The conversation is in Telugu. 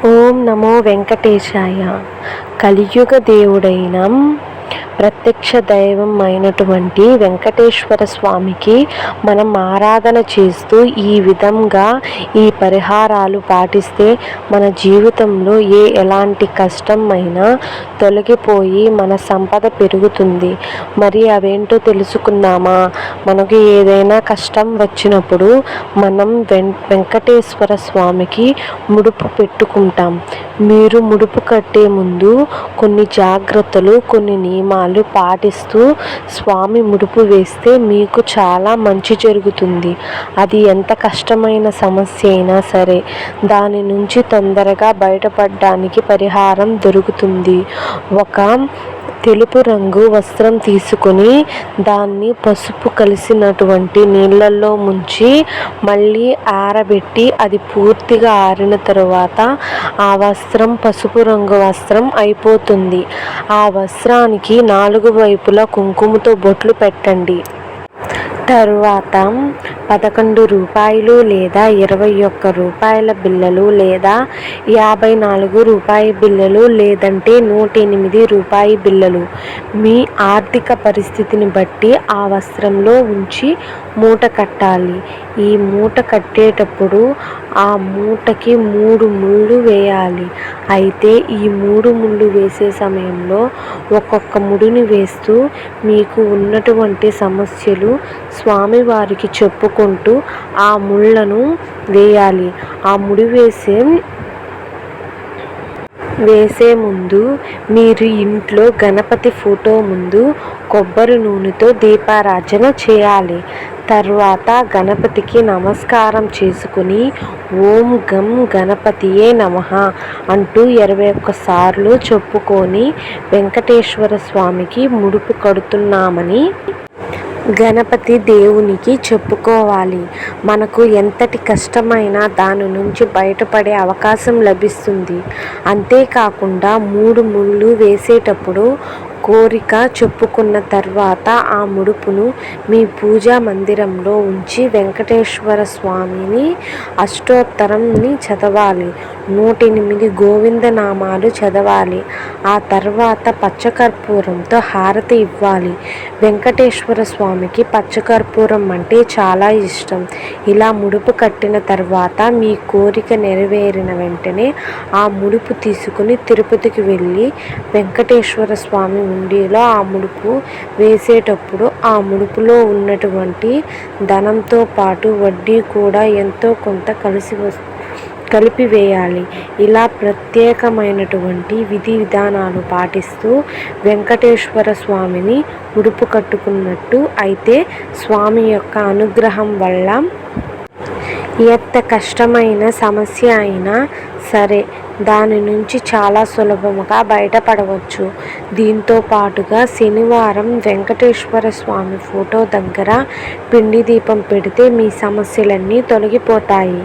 ఓం నమో వెంకటేశాయ. కలియుగ దేవుడైన ప్రత్యక్ష దైవం అయినటువంటి వెంకటేశ్వర స్వామికి మనం ఆరాధన చేస్తూ ఈ విధంగా ఈ పరిహారాలు పాటిస్తే మన జీవితంలో ఎలాంటి కష్టం అయినా తొలగిపోయి మన సంపద పెరుగుతుంది. మరి అవేంటో తెలుసుకుందామా? మనకు ఏదైనా కష్టం వచ్చినప్పుడు మనం వెంకటేశ్వర స్వామికి ముడుపు పెట్టుకుంటాం. మీరు ముడుపు కట్టే ముందు కొన్ని జాగ్రత్తలు, కొన్ని నియమాలు పాటిస్తూ స్వామి ముడుపు వేస్తే మీకు చాలా మంచి జరుగుతుంది. అది ఎంత కష్టమైన సమస్య అయినా సరే దాని నుంచి తొందరగా బయటపడడానికి పరిహారం దొరుకుతుంది. ఒక తెలుపు రంగు వస్త్రం తీసుకుని దాన్ని పసుపు కలిసినటువంటి నీళ్ళల్లో ముంచి మళ్ళీ ఆరబెట్టి అది పూర్తిగా ఆరిన తరువాత ఆ వస్త్రం పసుపు రంగు వస్త్రం అయిపోతుంది. ఆ వస్త్రానికి 4 వైపులా కుంకుమతో బొట్లు పెట్టండి. తరువాత 11 రూపాయలు లేదా 21 రూపాయల బిళ్ళలు లేదా 54 రూపాయి బిళ్ళలు లేదంటే 108 రూపాయి బిళ్ళలు మీ ఆర్థిక పరిస్థితిని బట్టి ఆ వస్త్రంలో ఉంచి మూట కట్టాలి. ఈ మూట కట్టేటప్పుడు ఆ మూటకి 3 ముళ్ళు వేయాలి. అయితే ఈ 3 ముళ్ళు వేసే సమయంలో ఒక్కొక్క ముడిని వేస్తూ మీకు ఉన్నటువంటి సమస్యలు స్వామివారికి చెప్పుకుంటూ ఆ ముళ్ళను వేయాలి. ఆ ముడి వేసే ముందు మీరు ఇంట్లో గణపతి ఫోటో ముందు కొబ్బరి నూనెతో దీపారాధన చేయాలి. తర్వాత గణపతికి నమస్కారం చేసుకుని ఓం గం గణపతియే నమః అంటూ 21 సార్లు చెప్పుకొని వెంకటేశ్వర స్వామికి ముడుపు కడుతున్నామని గణపతి దేవునికి చెప్పుకోవాలి. మనకు ఎంతటి కష్టమైనా దాని నుంచి బయటపడే అవకాశం లభిస్తుంది. అంతేకాకుండా 3 ముళ్ళు వేసేటప్పుడు కోరిక చెప్పుకున్న తర్వాత ఆ ముడుపును మీ పూజా మందిరంలో ఉంచి వెంకటేశ్వర స్వామిని అష్టోత్తరంని చదవాలి. 108 గోవిందనామాలు చదవాలి. ఆ తర్వాత పచ్చకర్పూరంతో హారతి ఇవ్వాలి. వెంకటేశ్వర స్వామికి పచ్చకర్పూరం అంటే చాలా ఇష్టం. ఇలా ముడుపు కట్టిన తర్వాత మీ కోరిక నెరవేరిన వెంటనే ఆ ముడుపు తీసుకుని తిరుపతికి వెళ్ళి వెంకటేశ్వర స్వామి ఉండిలో ఆ ముడుపు వేసేటప్పుడు ఆ ముడుపులో ఉన్నటువంటి ధనంతో పాటు వడ్డీ కూడా ఎంతో కొంత కలిపి వేయాలి. ఇలా ప్రత్యేకమైనటువంటి విధి విధానాలు పాటిస్తూ వెంకటేశ్వర స్వామిని ముడుపు కట్టుకున్నట్టు అయితే స్వామి యొక్క అనుగ్రహం వల్ల ఎంత కష్టమైన సమస్య అయినా సరే దాని నుంచి చాలా సులభముగా బయటపడవచ్చు. దీంతో పాటుగా శనివారం వెంకటేశ్వర స్వామి ఫోటో దగ్గర పిండి దీపం పెడితే మీ సమస్యలన్నీ తొలగిపోతాయి.